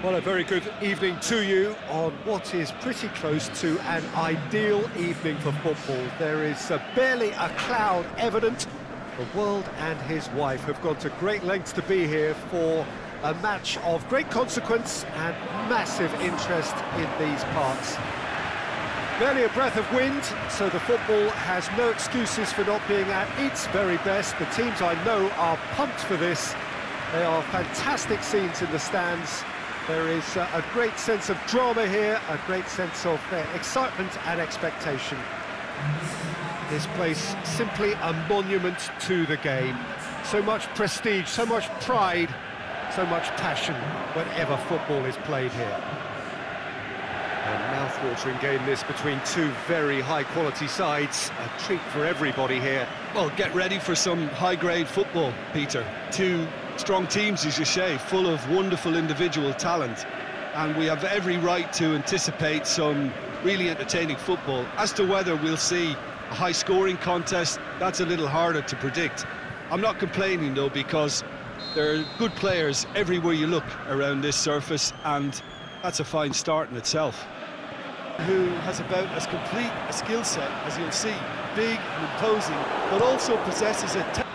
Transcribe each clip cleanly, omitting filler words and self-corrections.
Well, a very good evening to you on what is pretty close to an ideal evening for football. There is barely a cloud evident. The world and his wife have gone to great lengths to be here for a match of great consequence and massive interest in these parts. Barely a breath of wind, so the football has no excuses for not being at its very best. The teams I know are pumped for this. They are fantastic scenes in the stands. There is a great sense of drama here, a great sense of excitement and expectation. This place simply a monument to the game. So much prestige, so much pride, so much passion whenever football is played here. A mouth-watering game this between two very high-quality sides. A treat for everybody here. Well, get ready for some high-grade football, Peter. Two strong teams, as you say, full of wonderful individual talent. And we have every right to anticipate some really entertaining football. As to whether we'll see a high-scoring contest, that's a little harder to predict. I'm not complaining, though, because there are good players everywhere you look around this surface, and that's a fine start in itself. Who has about as complete a skill set as you'll see. Big and imposing, but also possesses a...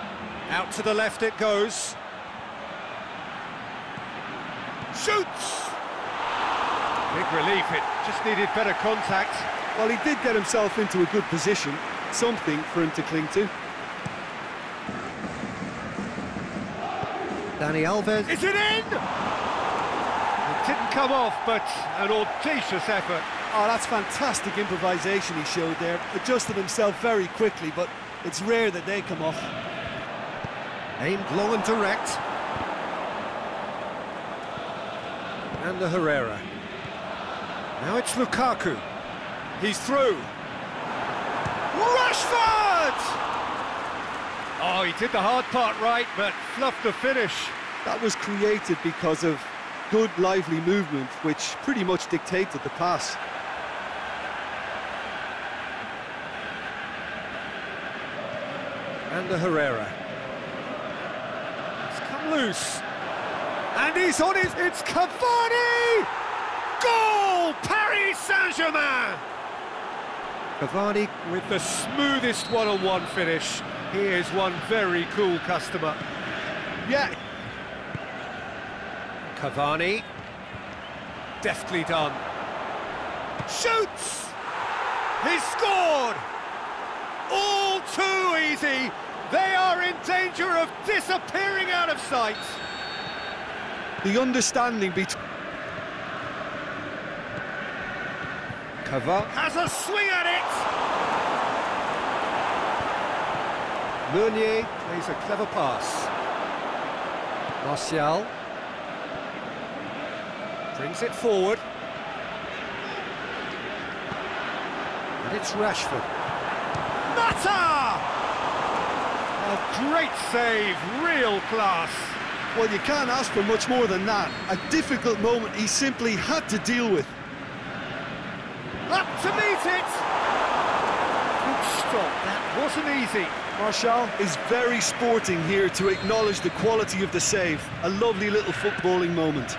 Out to the left it goes. Shoots! Big relief, it just needed better contact. Well, he did get himself into a good position, something for him to cling to. Dani Alves. Is it in? It didn't come off, but an audacious effort. Oh, that's fantastic improvisation he showed there. Adjusted himself very quickly, but it's rare that they come off. Aimed long and direct. And the Herrera. Now it's Lukaku. He's through. Rashford! Oh, he did the hard part right, but fluffed the finish. That was created because of good, lively movement, which pretty much dictated the pass. And the Herrera. It's come loose. And he's on his... It's Cavani! Goal! Paris Saint-Germain! Cavani with the smoothest one-on-one finish. He is one very cool customer. Yeah. Cavani. Deftly done. Shoots! He's scored! All too easy. They are in danger of disappearing out of sight. The understanding between... Cavani has a swing at it. Meunier plays a clever pass. Martial brings it forward. And it's Rashford. Mata! A great save, real class. Well, you can't ask for much more than that. A difficult moment he simply had to deal with. Up to meet it! Good stop, that wasn't easy. Martial is very sporting here to acknowledge the quality of the save. A lovely little footballing moment.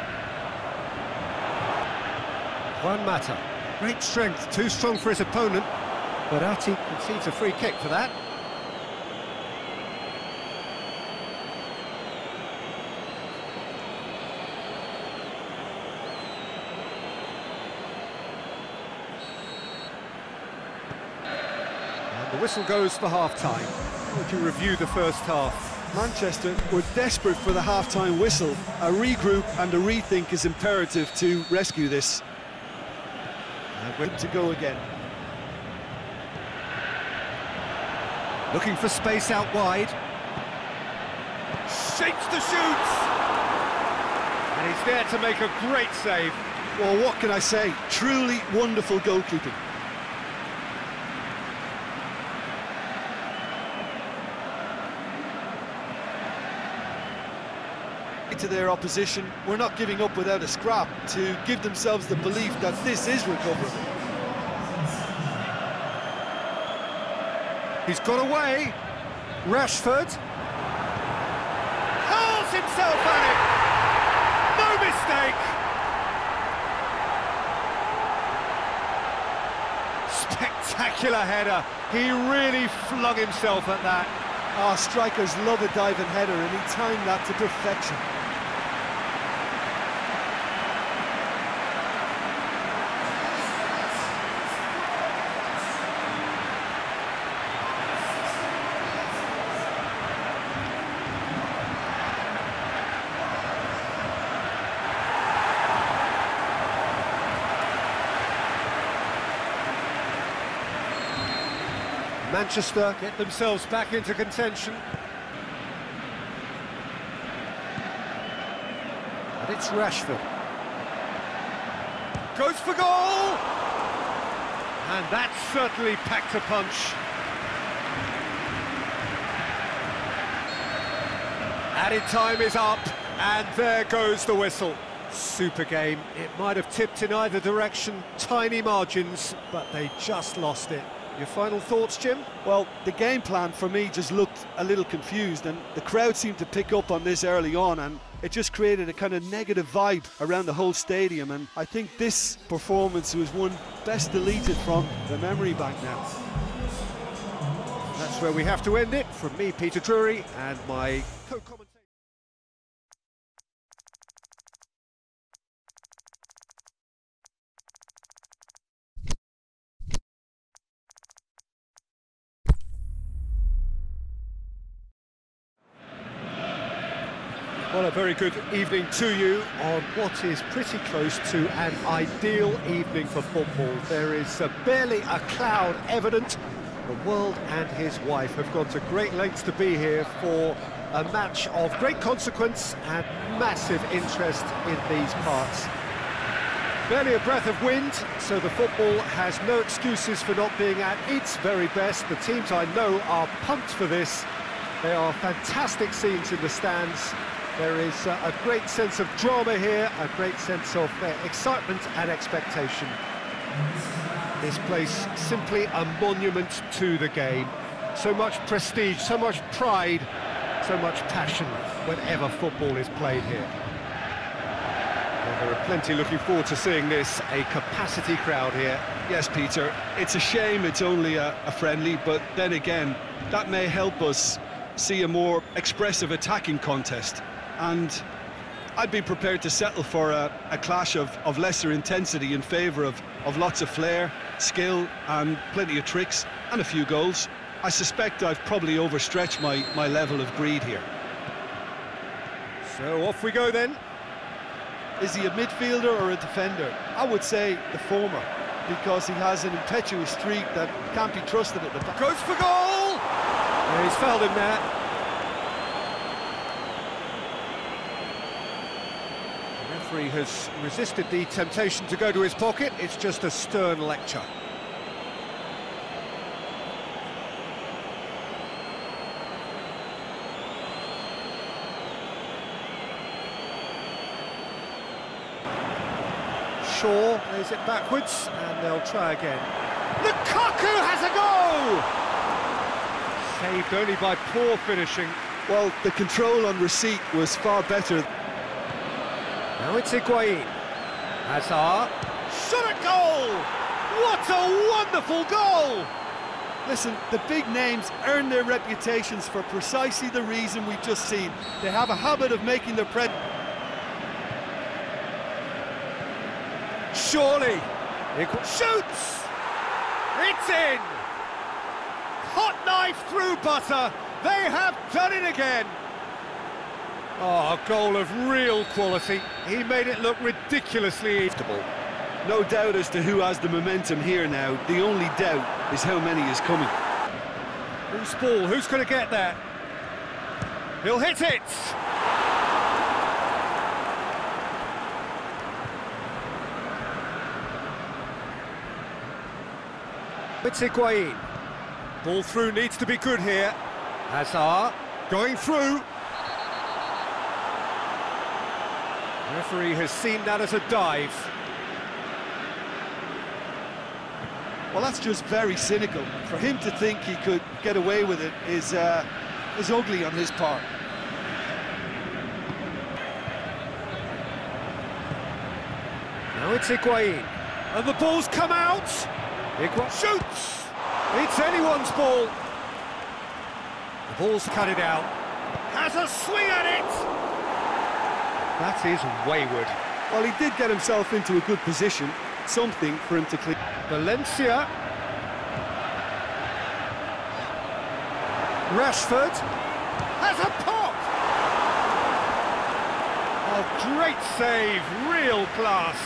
Juan Mata, great strength, too strong for his opponent. Verratti concedes a free kick for that. The whistle goes for half-time. We can review the first half. Manchester were desperate for the half-time whistle. A regroup and a rethink is imperative to rescue this. And to go again. Looking for space out wide. Shapes the shoots! And he's there to make a great save. Well, what can I say? Truly wonderful goalkeeping. To their opposition, we're not giving up without a scrap to give themselves the belief that this is recoverable. He's got away. Rashford hurls himself at it. No mistake. Spectacular header. He really flung himself at that. Oh, strikers love a diving header, and he timed that to perfection. Manchester get themselves back into contention. And it's Rashford. Goes for goal! And that certainly packed a punch. Added time is up, and there goes the whistle. Super game. It might have tipped in either direction, tiny margins, but they just lost it. Your final thoughts, Jim? Well, the game plan for me just looked a little confused, and the crowd seemed to pick up on this early on, and it just created a kind of negative vibe around the whole stadium, and I think this performance was one best deleted from the memory bank now. That's where we have to end it. From me, Peter Drury, and my co-commentator. Well, a very good evening to you on what is pretty close to an ideal evening for football. There is barely a cloud evident. The world and his wife have gone to great lengths to be here for a match of great consequence and massive interest in these parts. Barely a breath of wind, so the football has no excuses for not being at its very best. The teams I know are pumped for this. They are fantastic scenes in the stands. There is a great sense of drama here, a great sense of excitement and expectation. This place simply a monument to the game. So much prestige, so much pride, so much passion whenever football is played here. Well, there are plenty looking forward to seeing this, a capacity crowd here. Yes, Peter, it's a shame it's only a friendly, but then again, that may help us see a more expressive attacking contest. And I'd be prepared to settle for a clash of lesser intensity in favour of lots of flair, skill and plenty of tricks and a few goals. I suspect I've probably overstretched my level of greed here. So off we go then. Is he a midfielder or a defender? I would say the former, because he has an impetuous streak that can't be trusted at the back. Goes for goal! Yeah, he's fouled him there. The referee has resisted the temptation to go to his pocket. It's just a stern lecture. Shaw plays it backwards, and they'll try again. Lukaku has a goal! Saved only by poor finishing. Well, the control on receipt was far better. Now it's Higuain. Hazard. Shot at goal! What a wonderful goal! Listen, the big names earn their reputations for precisely the reason we've just seen. They have a habit of making their Surely! Shoots! It's in! Hot knife through butter! They have done it again! Oh, a goal of real quality. He made it look ridiculously eatable. No doubt as to who has the momentum here now. The only doubt is how many is coming. Who's ball? Who's going to get that? He'll hit it! It's Higuain. Ball through needs to be good here. Hazard going through. Referee has seen that as a dive. Well, that's just very cynical. For him to think he could get away with it is ugly on his part. Now it's Higuain. And the ball's come out. Shoots! It's anyone's ball. The ball's cut it out. Has a swing at it! That is wayward. Well, he did get himself into a good position, something for him to clean. Valencia. Rashford has a pop! Oh, great save, real class.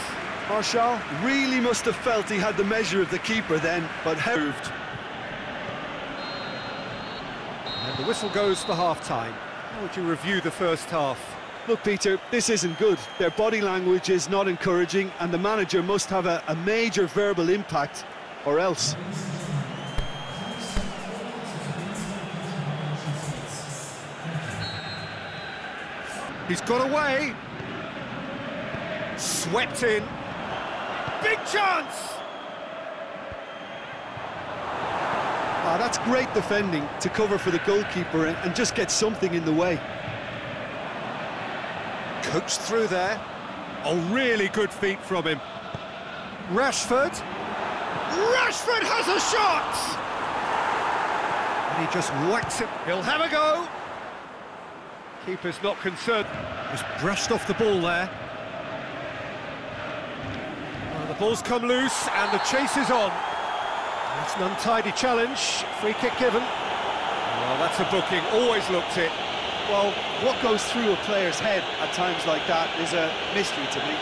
Martial really must have felt he had the measure of the keeper then, but moved. And the whistle goes for half-time. How would you review the first half? Look, Peter, this isn't good. Their body language is not encouraging, and the manager must have a major verbal impact, or else. He's got away. Swept in. Big chance! Ah, that's great defending to cover for the goalkeeper and just get something in the way. Coached through there. Oh, really good feet from him. Rashford. Rashford has a shot! And he just whacks it. He'll have a go. Keeper's not concerned. Just brushed off the ball there. Well, the ball's come loose and the chase is on. That's an untidy challenge. Free kick given. Well, that's a booking. Always looked it. Well, what goes through a player's head at times like that is a mystery to me.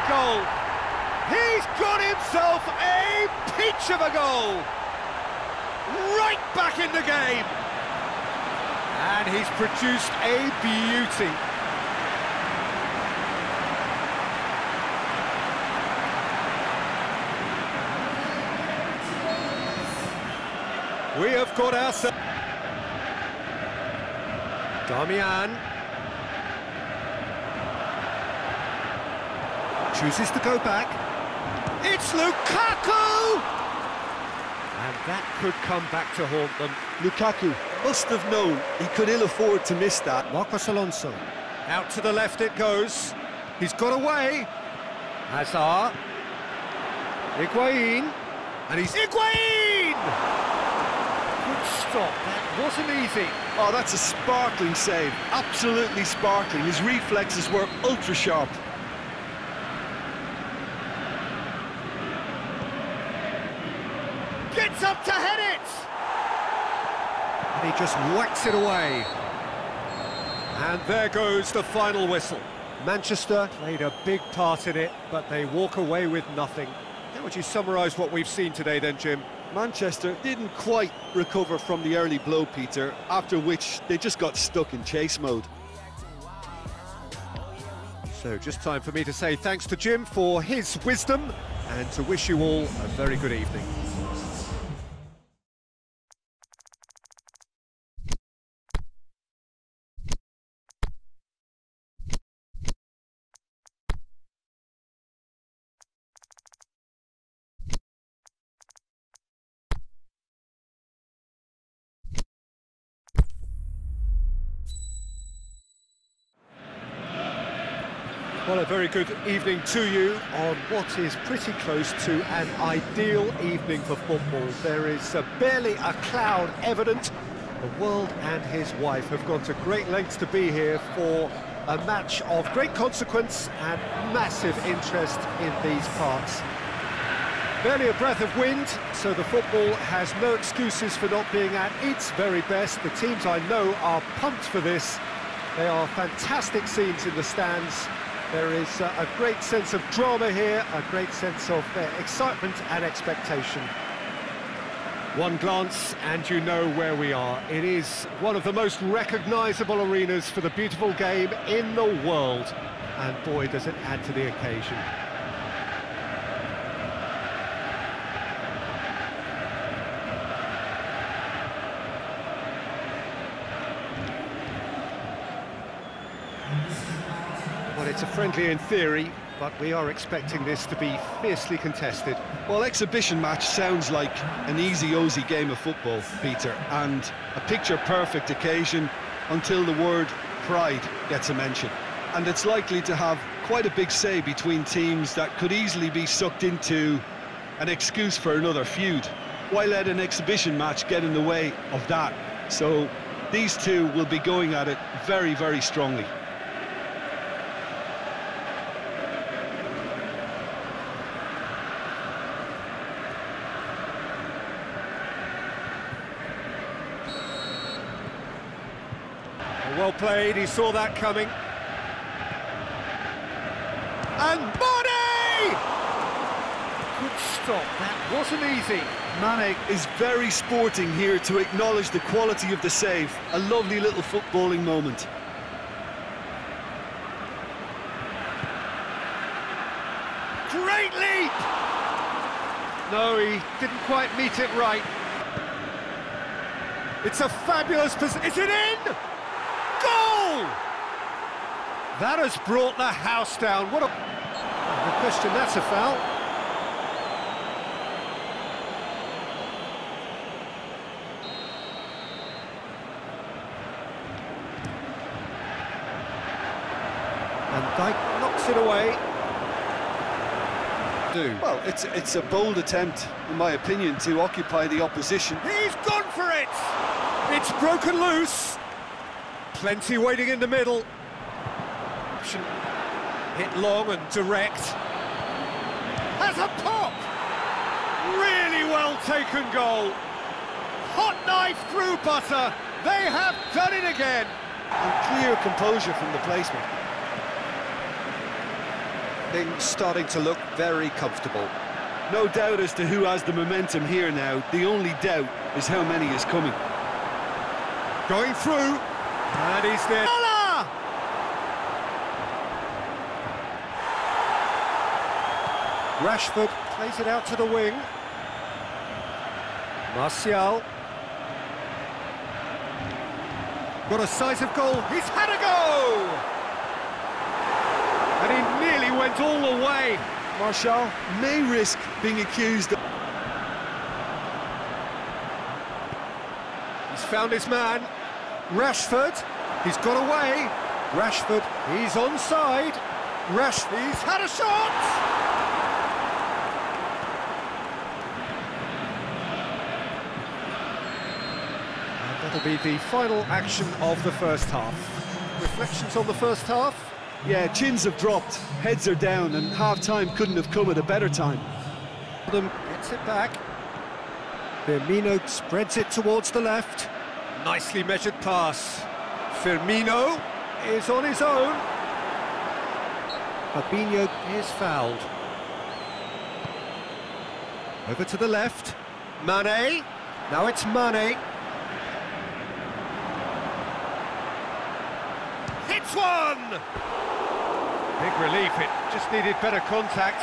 Goal. He's got himself a peach of a goal. Right back in the game. And he's produced a beauty. We have got ourselves... Darmian. Chooses to go back. It's Lukaku! And that could come back to haunt them. Lukaku must have known he could ill afford to miss that. Marcos Alonso. Out to the left it goes. He's got away. Hazard. Higuain. And he's... Higuain! Good stop. That wasn't easy. Oh, that's a sparkling save. Absolutely sparkling. His reflexes were ultra-sharp. Gets up to head it! And he just whacks it away. And there goes the final whistle. Manchester played a big part in it, but they walk away with nothing. How would you summarise what we've seen today then, Jim? Manchester didn't quite recover from the early blow, Peter, after which they just got stuck in chase mode. So just time for me to say thanks to Jim for his wisdom and to wish you all a very good evening. Well, a very good evening to you on what is pretty close to an ideal evening for football. There is barely a cloud evident. The world and his wife have gone to great lengths to be here for a match of great consequence and massive interest in these parts. Barely a breath of wind, so the football has no excuses for not being at its very best. The teams I know are pumped for this. They are fantastic scenes in the stands. There is a great sense of drama here, a great sense of excitement and expectation. One glance and you know where we are. It is one of the most recognisable arenas for the beautiful game in the world. And boy, does it add to the occasion. it's a friendly in theory, but we are expecting this to be fiercely contested. Well, exhibition match sounds like an easy-ozy game of football, Peter, and a picture-perfect occasion until the word pride gets a mention. And it's likely to have quite a big say between teams that could easily be sucked into an excuse for another feud. Why let an exhibition match get in the way of that? So these two will be going at it very, very strongly. Well played, he saw that coming. And Mane! Good stop, that wasn't easy. Mane is very sporting here to acknowledge the quality of the save. A lovely little footballing moment. Great leap! No, he didn't quite meet it right. It's a fabulous position. Is it in? Goal! That has brought the house down. What a... No question, that's a foul. And Dijk knocks it away. Well, it's a bold attempt, in my opinion, to occupy the opposition. He's gone for it! It's broken loose. Plenty waiting in the middle. Hit long and direct. Has a pop! Really well taken goal. Hot knife through butter. They have done it again. And clear composure from the placement. Things starting to look very comfortable. No doubt as to who has the momentum here now. The only doubt is how many is coming. Going through. And he's there. Salah! Rashford plays it out to the wing. Martial. Got a size of goal. He's had a go! And he nearly went all the way. Martial may risk being accused of... He's found his man. Rashford, he's got away. Rashford, he's onside. Rashford, he's had a shot! And that'll be the final action of the first half. Reflections on the first half? Yeah, chins have dropped, heads are down, and half-time couldn't have come at a better time. Gets it back. Firmino spreads it towards the left. Nicely measured pass. Firmino is on his own. Fabinho is fouled. Over to the left. Mane. Now it's Mane. Hits one! Big relief, it just needed better contact.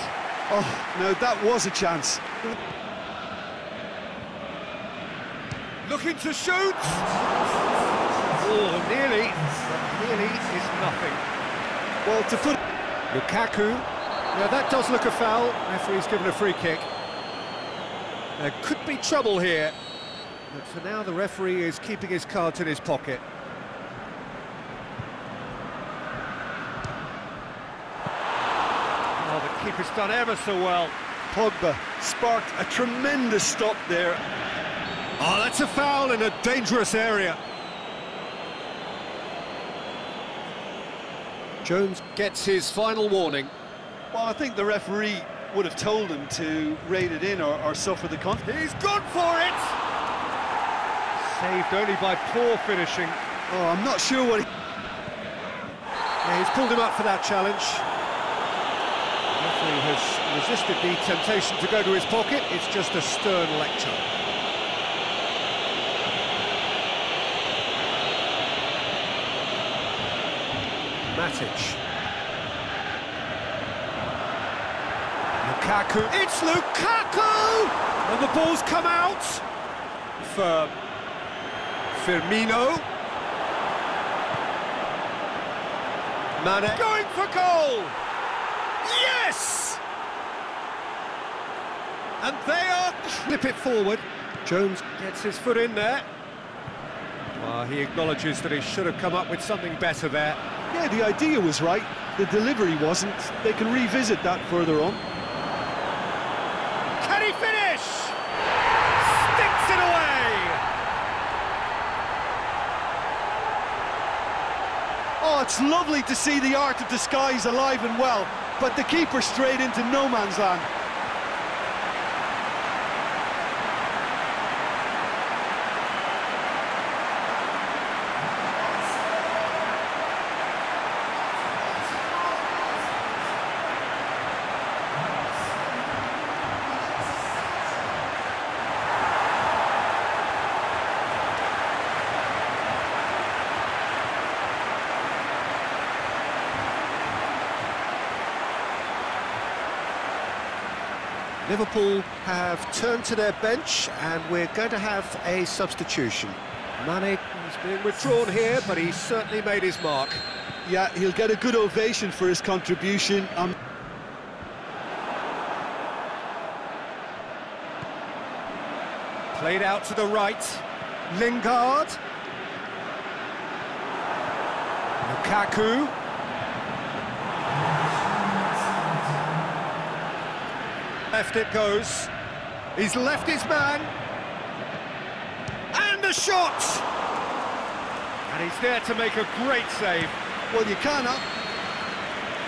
Oh, no, that was a chance. Looking to shoot! Oh, nearly, but nearly is nothing. Well, to put... Lukaku, yeah, that does look a foul. Referee's given a free kick. There could be trouble here, but for now the referee is keeping his cards in his pocket. Oh, the keeper's done ever so well. Pogba sparked a tremendous stop there. Oh, that's a foul in a dangerous area. Jones gets his final warning. Well, I think the referee would have told him to rate it in or suffer the consequence. He's gone for it! Saved only by poor finishing. Oh, I'm not sure what he... Yeah, he's pulled him up for that challenge. The referee has resisted the temptation to go to his pocket. It's just a stern lecture. Matic. Lukaku. It's Lukaku! And the ball's come out for Firmino. Mane going for goal! Yes! And they are... Flip it forward. Jones gets his foot in there. He acknowledges that he should have come up with something better there. Yeah, the idea was right, the delivery wasn't. They can revisit that further on. Can he finish? Sticks it away! Oh, it's lovely to see the art of disguise alive and well, but the keeper straight into no man's land. Liverpool have turned to their bench and we're going to have a substitution. Mane is being withdrawn here, but he's certainly made his mark. Yeah, he'll get a good ovation for his contribution. Played out to the right. Lingard. Lukaku. Left it goes. He's left his man. And the shot! And he's there to make a great save. Well, you cannot.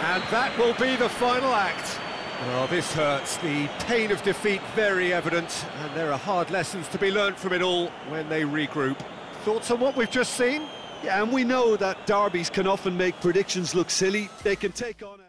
And that will be the final act. Well, this hurts. The pain of defeat very evident, and there are hard lessons to be learned from it all when they regroup. Thoughts on what we've just seen? Yeah, and we know that derbies can often make predictions look silly. They can take on